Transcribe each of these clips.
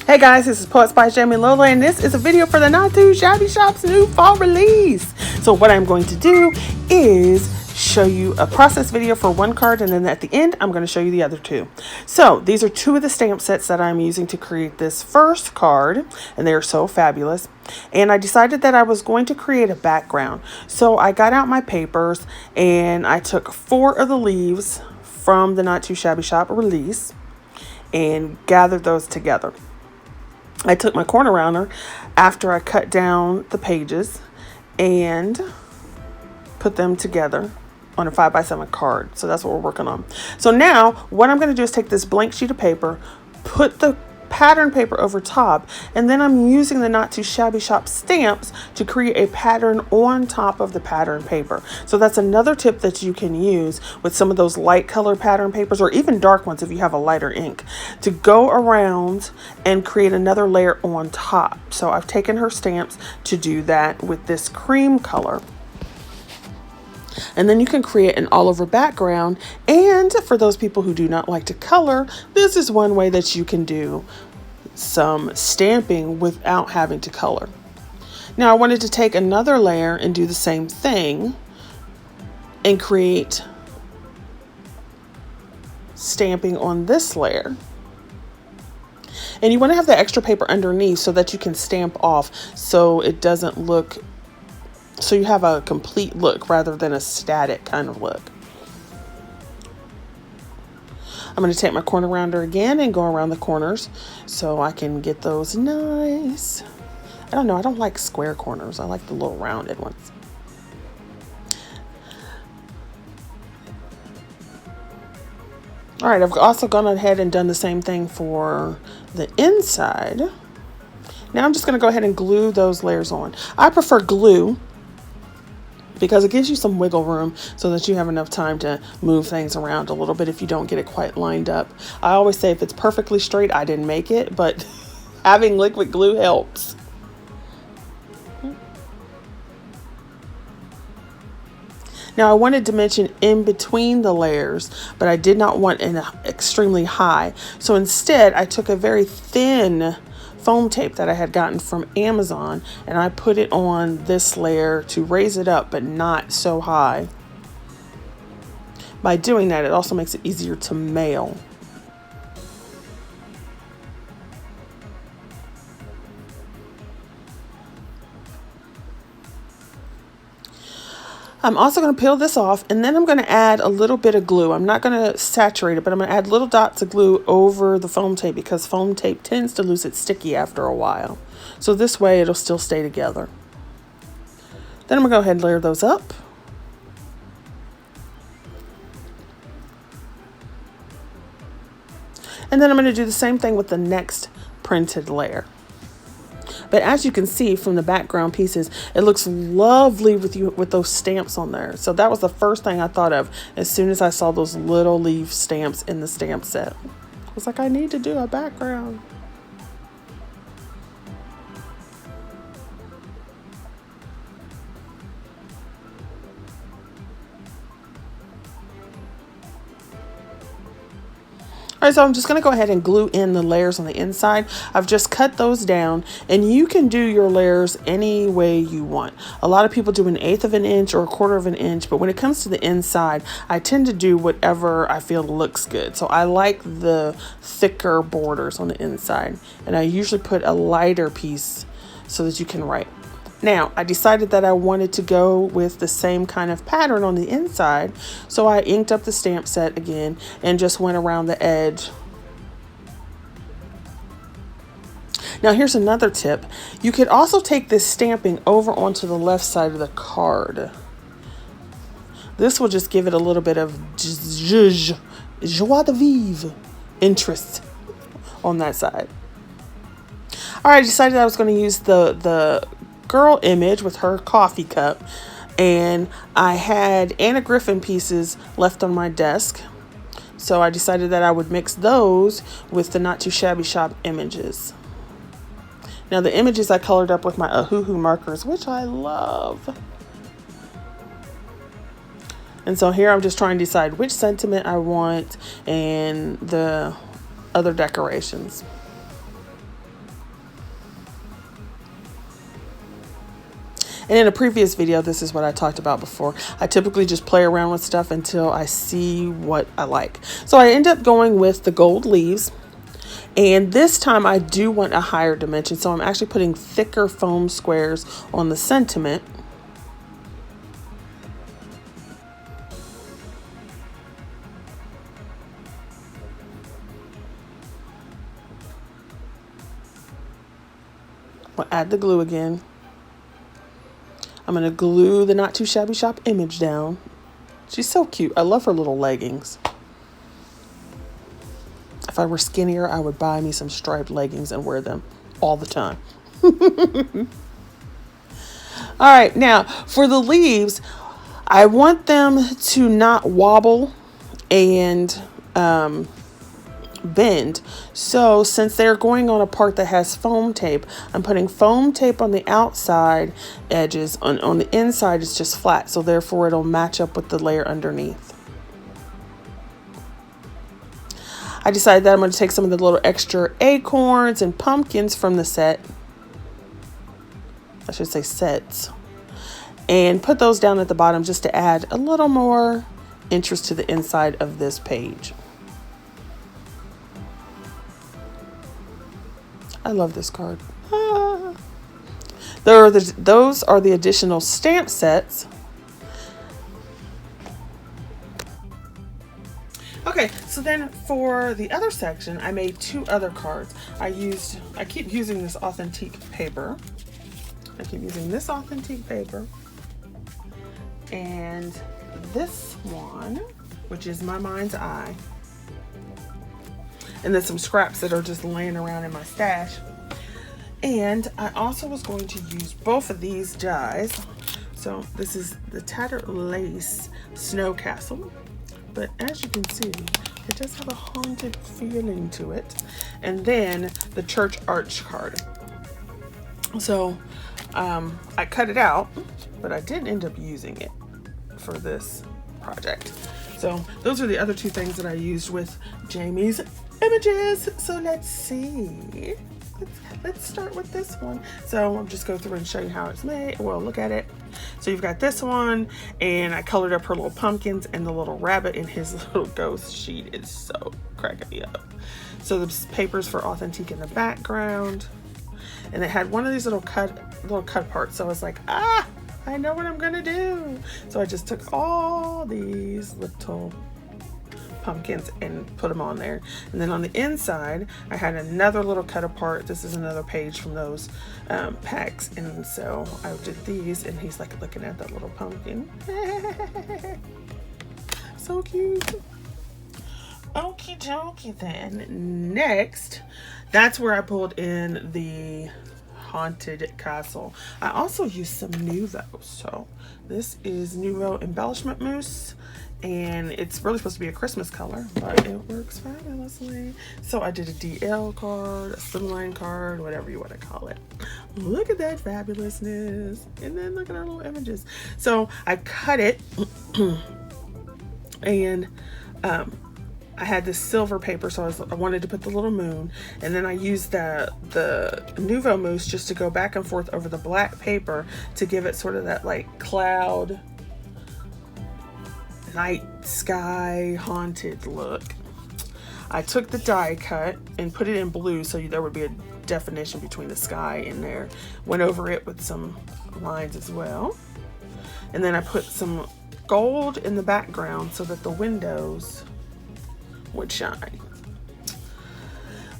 Hey guys, this is Poets by Jamie Lola, and this is a video for the Not Too Shabby Shop's new fall release. So what I'm going to do is show you a process video for one card, and then at the end I'm going to show you the other two. So these are two of the stamp sets that I'm using to create this first card, and they are so fabulous. And I decided that I was going to create a background. So I got out my papers and I took 4 of the leaves from the Not Too Shabby Shop release and gathered those together. I took my corner rounder after I cut down the pages and put them together on a 5x7 card. So that's what we're working on. So now what I'm going to do is take this blank sheet of paper, put the pattern paper over top, and then I'm using the Not Too Shabby Shop stamps to create a pattern on top of the pattern paper. So that's another tip that you can use with some of those light color pattern papers, or even dark ones if you have a lighter ink, to go around and create another layer on top. So I've taken her stamps to do that with this cream color. And then you can create an all over background. And for those people who do not like to color, this is one way that you can do some stamping without having to color. Now I wanted to take another layer and do the same thing and create stamping on this layer. And you want to have the extra paper underneath so that you can stamp off so it doesn't look, so you have a complete look rather than a static kind of look. I'm going to take my corner rounder again and go around the corners so I can get those nice. I don't know, I don't like square corners. I like the little rounded ones. All right, I've also gone ahead and done the same thing for the inside. Now I'm just going to go ahead and glue those layers on. I prefer glue because it gives you some wiggle room so that you have enough time to move things around a little bit if you don't get it quite lined up. I always say if it's perfectly straight, I didn't make it, but having liquid glue helps. Now I wanted to mention in between the layers, but I did not want an extremely high. So instead I took a very thin foam tape that I had gotten from Amazon and I put it on this layer to raise it up but not so high. By doing that, it also makes it easier to mail. I'm also going to peel this off, and then I'm going to add a little bit of glue. I'm not going to saturate it, but I'm going to add little dots of glue over the foam tape because foam tape tends to lose its sticky after a while. So this way it'll still stay together. Then I'm going to go ahead and layer those up. And then I'm going to do the same thing with the next printed layer. But as you can see from the background pieces, it looks lovely with those stamps on there. So that was the first thing I thought of as soon as I saw those little leaf stamps in the stamp set. I was like, I need to do a background. All right, so I'm just going to go ahead and glue in the layers on the inside. I've just cut those down, and you can do your layers any way you want. A lot of people do 1/8 of an inch or 1/4 of an inch, but when it comes to the inside, I tend to do whatever I feel looks good. So I like the thicker borders on the inside, and I usually put a lighter piece so that you can write. Now, I decided that I wanted to go with the same kind of pattern on the inside, so I inked up the stamp set again and just went around the edge. Now, here's another tip. You could also take this stamping over onto the left side of the card. This will just give it a little bit of joie de vivre, interest on that side. All right, I decided I was going to use the girl image with her coffee cup, and I had Anna Griffin pieces left on my desk, so I decided that I would mix those with the Not Too Shabby Shop images. Now the images I colored up with my Ahuhu markers, which I love. And so here I'm just trying to decide which sentiment I want and the other decorations. And in a previous video, this is what I talked about before. I typically just play around with stuff until I see what I like. So I end up going with the gold leaves. And this time I do want a higher dimension. So I'm actually putting thicker foam squares on the sentiment. I'll add the glue again. I'm going to glue the Not Too Shabby Shop image down. She's so cute. I love her little leggings. If I were skinnier, I would buy me some striped leggings and wear them all the time. All right, now for the leaves, I want them to not wobble and bend. So since they're going on a part that has foam tape, I'm putting foam tape on the outside edges. On the inside, it's just flat. So therefore, it'll match up with the layer underneath. I decided that I'm going to take some of the little extra acorns and pumpkins from the set. I should say sets. And put those down at the bottom just to add a little more interest to the inside of this page. I love this card. Ah. Those are the additional stamp sets. Okay, so then for the other section, I made 2 other cards. I keep using this authentic paper. I keep using this authentic paper. And this one, which is my mind's eye. And then some scraps that are just laying around in my stash. And I also was going to use both of these dies. So this is the Tattered Lace Snow Castle. But as you can see, it does have a haunted feeling to it. And then the Church Arch card. So I cut it out, but I didn't end up using it for this project. So those are the other 2 things that I used with Jamie's images. So let's see. Let's start with this one. So I'll just go through and show you how it's made. Well, look at it. So you've got this one, and I colored up her little pumpkins and the little rabbit in his little ghost sheet. Is so cracking me up. So the paper's for authentic in the background, and it had one of these little cut parts. So I was like, I know what I'm gonna do. So I just took all these little pumpkins and put them on there. And then on the inside, I had another little cut apart. This is another page from those packs. And so I did these, and he's like looking at that little pumpkin. So cute. Okie dokie then. Next, that's where I pulled in the Haunted Castle. I also used some Nouveau. So this is Nouveau Embellishment Mousse. And it's really supposed to be a Christmas color, but it works fabulously. So I did a DL card, a slimline card, whatever you want to call it. Look at that fabulousness. And then look at our little images. So I cut it and I had this silver paper, so I wanted to put the little moon. And then I used the Nouveau Mousse just to go back and forth over the black paper to give it sort of that like cloud, night sky haunted look. I took the die cut and put it in blue so there would be a definition between the sky in there. Went over it with some lines as well. And then I put some gold in the background so that the windows would shine.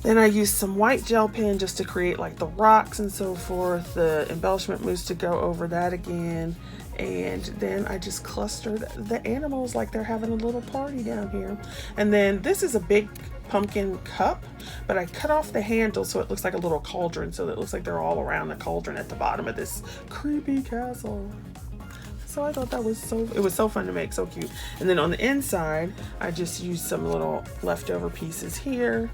Then I used some white gel pen just to create like the rocks and so forth, the embellishment mousse to go over that again. And then I just clustered the animals like they're having a little party down here. And then this is a big pumpkin cup, but I cut off the handle so it looks like a little cauldron, so it looks like they're all around the cauldron at the bottom of this creepy castle. So I thought it was so fun to make, so cute. And then on the inside, I just used some little leftover pieces here,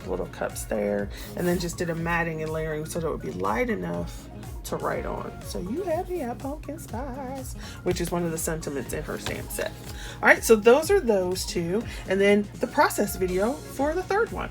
little cups there, and then just did a matting and layering so that it would be light enough to write on. So you have me at pumpkin spice, which is one of the sentiments in her stamp set. All right, so those are those 2, and then the process video for the 3rd one.